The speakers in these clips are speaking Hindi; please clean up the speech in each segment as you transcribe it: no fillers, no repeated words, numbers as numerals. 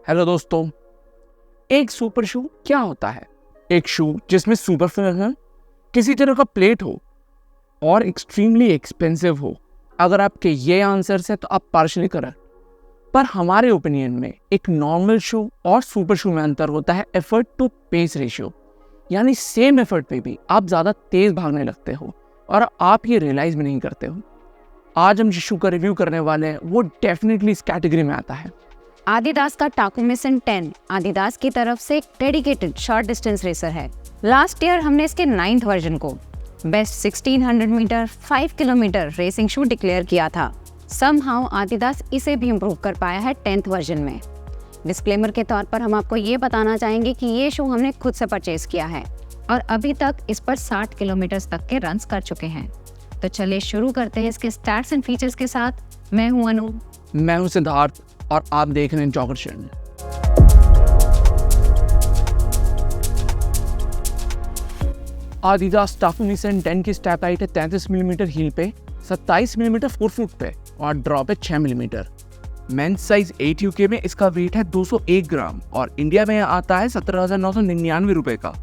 हेलो दोस्तों, एक सुपर शू क्या होता है? एक शू जिसमें सुपर फिगर किसी तरह का प्लेट हो और एक्सट्रीमली एक्सपेंसिव हो। अगर आपके ये आंसर्स है तो आप पार्शली करेक्ट, पर हमारे ओपिनियन में एक नॉर्मल शू और सुपर शू में अंतर होता है एफर्ट टू पेस रेशियो। यानी सेम एफर्ट पे भी आप ज़्यादा तेज भागने लगते हो और आप ये रियलाइज भी नहीं करते हो। आज हम जिस शू का रिव्यू करने वाले हैं वो डेफिनेटली इस कैटेगरी में आता है। आदिदास का टाकुमिसन 10 आदिदास की तरफ से एक डेडिकेटेड शॉर्ट डिस्टेंस रेसर है। लास्ट ईयर हमने इसके 9th वर्जन को बेस्ट 1600 मीटर 5 किलोमीटर रेसिंग शू डिक्लेयर किया था। समहाउ आदिदास इसे भी इम्प्रूव कर पाया है 10th वर्जन में। डिस्क्लेमर के तौर पर हम आपको ये बताना चाहेंगे कि ये शू हमने खुद से परचेज किया है और अभी तक इस पर 60 किलोमीटर तक के रन्स कर चुके हैं। तो चलिए शुरू करते हैं इसके स्टैट्स एंड फीचर्स के साथ। मैं हूं अनु। मैं हूं सिद्धार्थ और आप देख रहे हैं जॉगर चैनल। आदिदास टाकुमिसन 10 की स्टैप हाइट है 33 मिलीमीटर हील पे, 27 मिलीमीटर 4 फुट पे और ड्रॉप है 6 मिलीमीटर। मेंस साइज 8 यूके में इसका वेट है 201 ग्राम और इंडिया में आता है 17,999 रुपए का।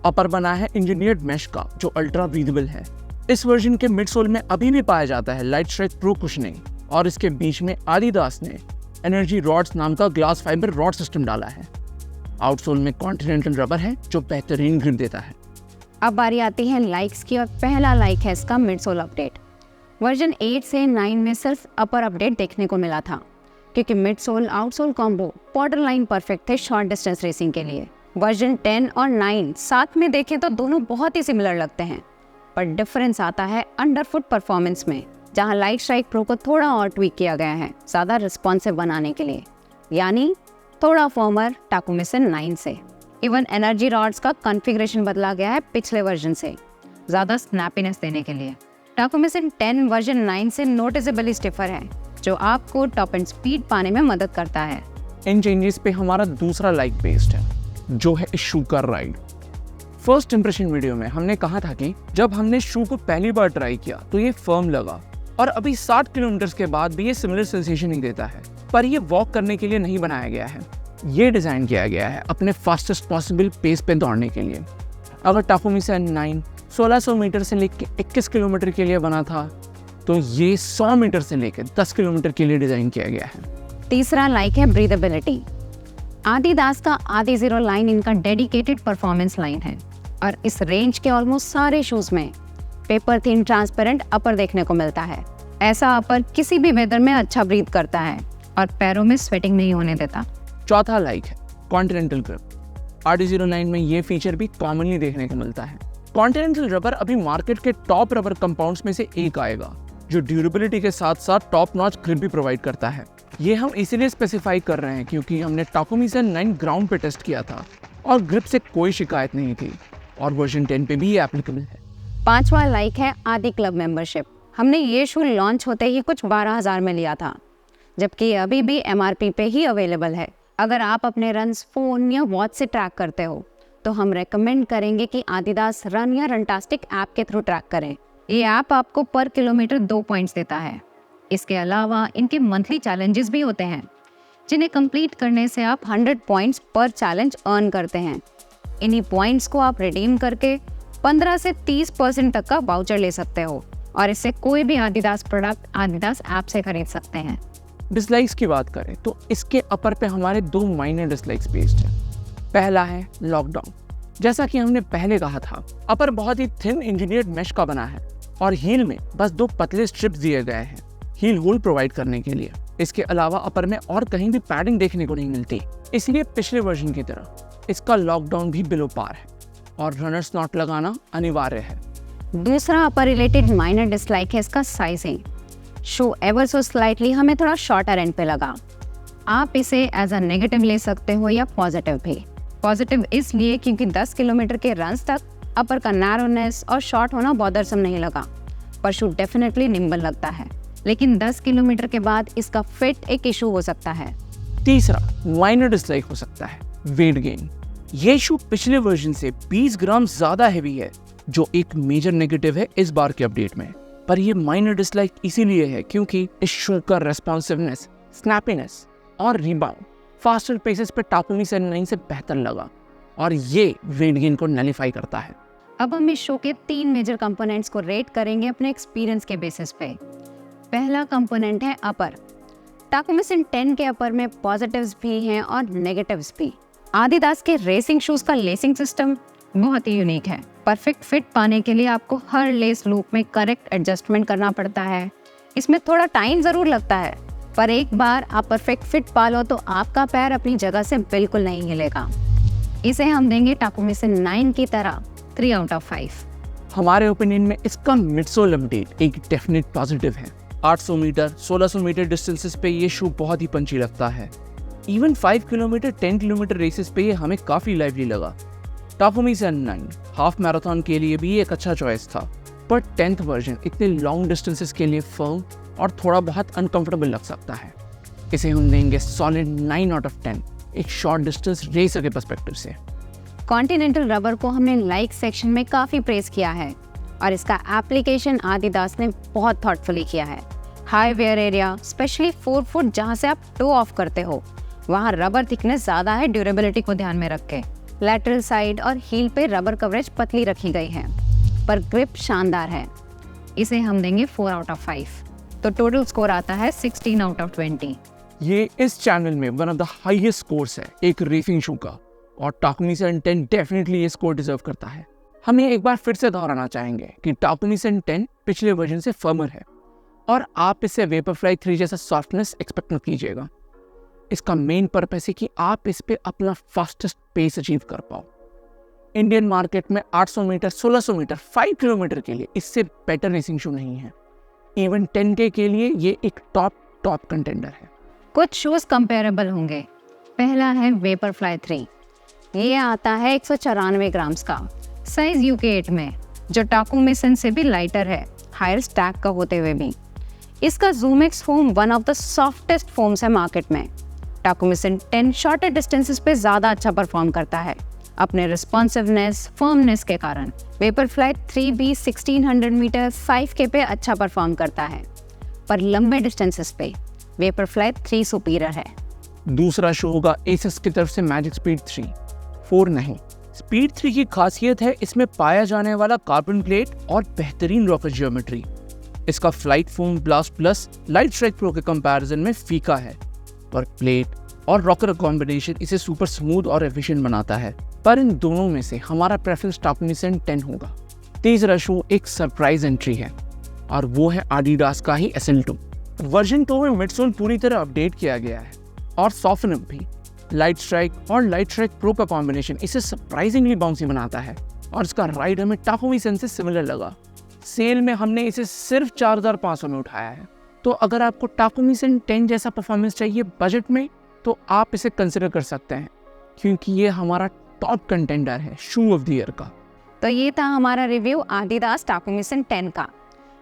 अपर बना है इंजीनियर्ड मैश का जो अल्ट्रा ब्रीदेबल है। इस वर्जन के मिड सोल में अभी भी पाया जाता है लाइट स्ट्राइक प्रो कुशनिंग और इसके बीच में आदिदास ने एनर्जी रॉड्स नाम का ग्लास फाइबर रॉड सिस्टम डाला है। आउटसोल में कॉन्टिनेंटल रबर है जो बेहतरीन ग्रिप देता है। अब बारी आती है लाइक्स की और पहला लाइक है इसका मिड सोल अपडेट। वर्जन 8 से 9 में सिर्फ अपर अपडेट देखने को मिला था क्योंकि mid sole outsole combo border line perfect थे शॉर्ट डिस्टेंस रेसिंग के लिए। वर्जन 10 और 9 साथ में देखें तो दोनों बहुत ही सिमिलर लगते हैं, पर डिफरेंस आता है अंडरफुट परफॉर्मेंस में, जहां लाइट स्ट्राइक प्रो को थोड़ा और ट्वीक किया गया है ज़्यादा रिस्पॉन्सिव बनाने के लिए, यानी थोड़ा फॉर्मर टाकुमिसन 9 से। इवन एनर्जी रॉड्स का कॉन्फ़िगरेशन बदला गया है पिछले वर्जन से ज़्यादा स्नैपीनेस देने के लिए। टाकुमिसन 10 वर्जन 9 से नोटिसेबली स्टिफर है जो आपको टॉप एंड स्पीड पाने में मदद करता है। इन चेंजेस पे हमारा दूसरा लाइक बेस्ड है जो है शू का राइड। फर्स्ट इंप्रेशन वीडियो में हमने कहा था कि जब हमने शू को पहली बार ट्राई किया तो ये फर्म लगा और अभी 60 किलोमीटर के बाद भी ये सिमिलर सेंसेशन ही देता है, पर ये वॉक करने के लिए नहीं बनाया गया है। ये डिज़ाइन किया गया है अपने फास्टेस्ट पॉसिबल पेस पे दौड़ने के लिए। अगर टाकुमिसन 9 1600 मीटर से लेकर 21 किलोमीटर के लिए बना था तो ये 100 मीटर से लेकर 10 किलोमीटर के लिए डिज़ाइन किया गया है। तीसरा लाइक है ब्रीदेबिलिटी। आदिदास का आदि जीरो लाइन इनका डेडिकेटेड परफॉर्मेंस लाइन है और इस रेंज के ऑलमोस्ट सारे शूज़ में पेपर थिन ट्रांसपेरेंट अपर देखने को मिलता है। ऐसा अपर किसी भी वेदर में अच्छा ब्रीथ करता है और पैरों में स्वेटिंग नहीं होने देता। चौथा लाइक है कॉन्टिनेंटल ग्रिप। RD09 में ये फीचर भी कॉमनली देखने को मिलता है। कॉन्टिनेंटल रबर अभी मार्केट के टॉप रबर कंपाउंड्स में से एक आएगा जो ड्यूरेबिलिटी के साथ साथ टॉप नॉच ग्रिप भी प्रोवाइड करता है। ये हम इसीलिए स्पेसिफाई कर रहे हैं क्योंकि हमने टाकुमिसन 9 ग्राउंड पे टेस्ट किया था और ग्रिप से कोई शिकायत नहीं थी और वर्जन 10 पे भी ये एप्लीकेबल है। पांचवा लाइक है आदि क्लब मेंबरशिप। हमने ये शू लॉन्च होते ही कुछ 12,000 में लिया था, जबकि अभी भी MRP पे ही अवेलेबल है। अगर आप अपने रन्स फ़ोन या वॉच से ट्रैक करते हो तो हम रेकमेंड करेंगे कि आदिदास रन या रनटास्टिक ऐप के थ्रू ट्रैक करें। ये ऐप आपको पर किलोमीटर 2 पॉइंट्स देता है। इसके अलावा इनके मंथली चैलेंजेस भी होते हैं जिन्हें कंप्लीट करने से आप 100 पॉइंट्स पर चैलेंज अर्न करते हैं। इन्हीं पॉइंट्स को आप रिडीम करके 15 से 30% तक का वाउचर ले सकते हो और इससे कोई भी आदिदास प्रोडक्ट आदिदास ऐप से खरीद सकते हैं। डिसलाइक्स की बात करें तो इसके अपर पे हमारे 2 माइनर डिसलाइक्स बेस्ड हैं। पहला है लॉकडाउन। जैसा कि हमने पहले कहा था, अपर बहुत ही थिन इंजीनियर्ड मैश का बना है और हील में बस 2 पतले स्ट्रिप्स दिए गए हैं हील होल प्रोवाइड करने के लिए। इसके अलावा अपर में और कहीं भी पैडिंग देखने को नहीं मिलती, इसलिए पिछले वर्जन की तरह इसका लॉकडाउन भी बिलो पार है और रनर्स नॉट लगाना अनिवार्य है। दूसरा अपर रिलेटेड माइनर डिसलाइक है इसका साइजिंग। शू एवर सो स्लाइटली हमें थोड़ा शॉर्टर एंड पे लगा। आप इसे एज अ नेगेटिव ले सकते हो या पॉजिटिव भी। पॉजिटिव इसलिए क्योंकि 10 किलोमीटर के रन्स तक अपर का नैरोनेस और शॉर्ट होना बॉदरसम नहीं लगा, पर शू डेफिनेटली निम्बल लगता है, लेकिन 10 किलोमीटर के बाद इसका फिट एक इशू हो सकता है। तीसरा माइनर डिसलाइक हो सकता है वेट गेन। ये शू पिछले वर्जन से 20 ग्राम ज्यादा हैवी है जो एक मेजर नेगेटिव है इस बार के अपडेट में, पर ये माइनर डिसलाइक इसीलिए है क्योंकि इस शू का रेस्पॉन्सिवनेस, स्नैपीनेस और रिबाउंड फास्टर पेसेस पे टाकुमी सेन 9 से बेहतर लगा और ये वेट गेन को नलीफाई करता है। अब हम इस शो के 3 मेजर कंपोनेंट्स को रेट करेंगे अपने एक्सपीरियंस के बेसिस पे। पहला कंपोनेंट है अपर। टाकुमी सेन 10 के अपर में पॉजिटिव्स भी हैं और नेगेटिव्स भी। आदिदास के रेसिंग शूज का लेसिंग सिस्टम बहुत ही यूनिक है। परफेक्ट फिट पाने के लिए आपको हर लेस लूप में करेक्ट एडजस्टमेंट करना पड़ता है। इसमें थोड़ा टाइम ज़रूर लगता है, पर एक बार आप परफेक्ट फिट पा लो तो आपका पैर अपनी जगह से बिल्कुल नहीं हिलेगा। इसे हम देंगे टाकुमी सेन 9 की तरह 3 आउट ऑफ 5। हमारे ओपिनियन में इसका मिडसोल अपडेट एक डेफिनेट पॉजिटिव है। 800 मीटर 1600 मीटर डिस्टेंसेस पे ये शू बहुत ही पंची लगता है। इवन 5 किलोमीटर 10 किलोमीटर रेसेस पे ये हमें काफ़ी लाइवली लगा। टाकुमी सेन 9 हाफ मैराथन के लिए भी एक अच्छा चॉइस था, पर 10th वर्जन इतने लॉन्ग डिस्टेंसेस के लिए फर्म और थोड़ा बहुत अनकंफर्टेबल लग सकता है। इसे हम देंगे सॉलिड 9 आउट ऑफ 10 एक शॉर्ट डिस्टेंस रेसर के पर्सपेक्टिव से। कॉन्टिनेंटल रबर को हमने लाइक सेक्शन में काफ़ी प्रेस किया है और इसका एप्लीकेशन आदिदास ने बहुत थॉटफुली किया है। High wear area specially 4 foot जहाँ से आप टो ऑफ करते हो वहाँ रबर थिकनेस ज़्यादा है, ड्यूरेबिलिटी को ध्यान में रख के। लैटरल साइड और हील पे रबर कवरेज पतली रखी गई है, पर ग्रिप शानदार है। इसे हम देंगे 4 आउट ऑफ 5। तो टोटल स्कोर आता है 16 आउट ऑफ 20। ये इस चैनल में one of the highest scores है एक रेसिंग शू का, और टाकुमी सेन 10 डेफिनेटली ये स्कोर डिजर्व करता है। हम ये एक बार फिर से दोहराना चाहेंगे कि टाकुमी सेन 10 पिछले वर्जन से फर्मर है और आप इससे वेपरफ्लाई 3 जैसा सॉफ्टनेस एक्सपेक्ट मत कीजिएगा। इसका मेन पर्पस है कि आप इस पे अपना फास्टेस्ट पेस अचीव कर पाओ। इंडियन मार्केट में 800 मीटर 1600 मीटर 5 किलोमीटर के लिए इससे बेटर रेसिंग शू नहीं है। इवन 10K के लिए ये एक टॉप कंटेंडर है। कुछ शूज कंपेरेबल होंगे। पहला है वेपरफ्लाई 3। ये आता है 194 ग्राम्स का, साइज UK 8 में, जो टाकुमी सेन से भी लाइटर है, हायर स्टैक का होते हुए भी। इसका ZoomX foam one of the softest foams है मार्केट में। टाकुमी सेन 10 शॉर्टर डिस्टेंसेस पे ज़्यादा अच्छा परफॉर्म करता है अपने रिस्पॉन्सिवनेस फर्मनेस के कारण। वेपरफ्लाई 3 भी 1600 मीटर 5K पे अच्छा परफॉर्म करता है, पर लंबे डिस्टेंसेस पे वेपरफ्लाई 3 सुपीरियर है। दूसरा शो होगा एसस की तरफ से मैजिक स्पीड 3 4 नहीं। स्पीड 3 की खासियत है इसमें पाया जाने वाला कार्बन प्लेट और बेहतरीन रॉकेट जियोमेट्री। इसका flight foam blast plus light strike pro के कंपैरिजन में फीका है, पर प्लेट और रॉकर कॉम्बिनेशन इसे सुपर स्मूथ और एफिशिएंट बनाता है। पर इन दोनों में से हमारा प्रेफरेंस टाकुमी सेन 10 होगा। तीसरा शो एक सरप्राइज एंट्री है और वो है आदिदास का ही SL2। वर्जन 2 में मिडसोल पूरी तरह अपडेट किया गया है और सॉफ्टन अप भी। लाइट स्ट्राइक और लाइट स्ट्राइक प्रो का कॉम्बिनेशन इसे सरप्राइजिंगली बाउंसी बनाता है और इसका राइड हमें टाकुमी सेन से सिमिलर लगा। सेल में हमने इसे सिर्फ 4500 में उठाया है। तो अगर आपको टाकुमी सेन 10 जैसा परफॉर्मेंस चाहिए बजट में तो आप इसे कंसिडर कर सकते हैं, क्योंकि ये हमारा टॉप कंटेंडर है शू ऑफ द ईयर का। तो ये था हमारा रिव्यू आदिदास टाकुमी सेन 10 का।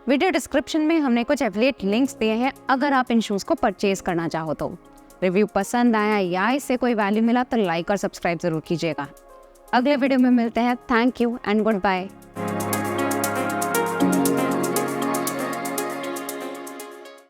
वीडियो डिस्क्रिप्शन में हमने कुछ एफिलिएट लिंक्स दिए हैं अगर आप इन शूज़ को परचेज करना चाहो तो। रिव्यू पसंद आया या इससे कोई वैल्यू मिला तो लाइक और सब्सक्राइब जरूर कीजिएगा। अगले वीडियो में मिलते हैं। Thank you and good bye.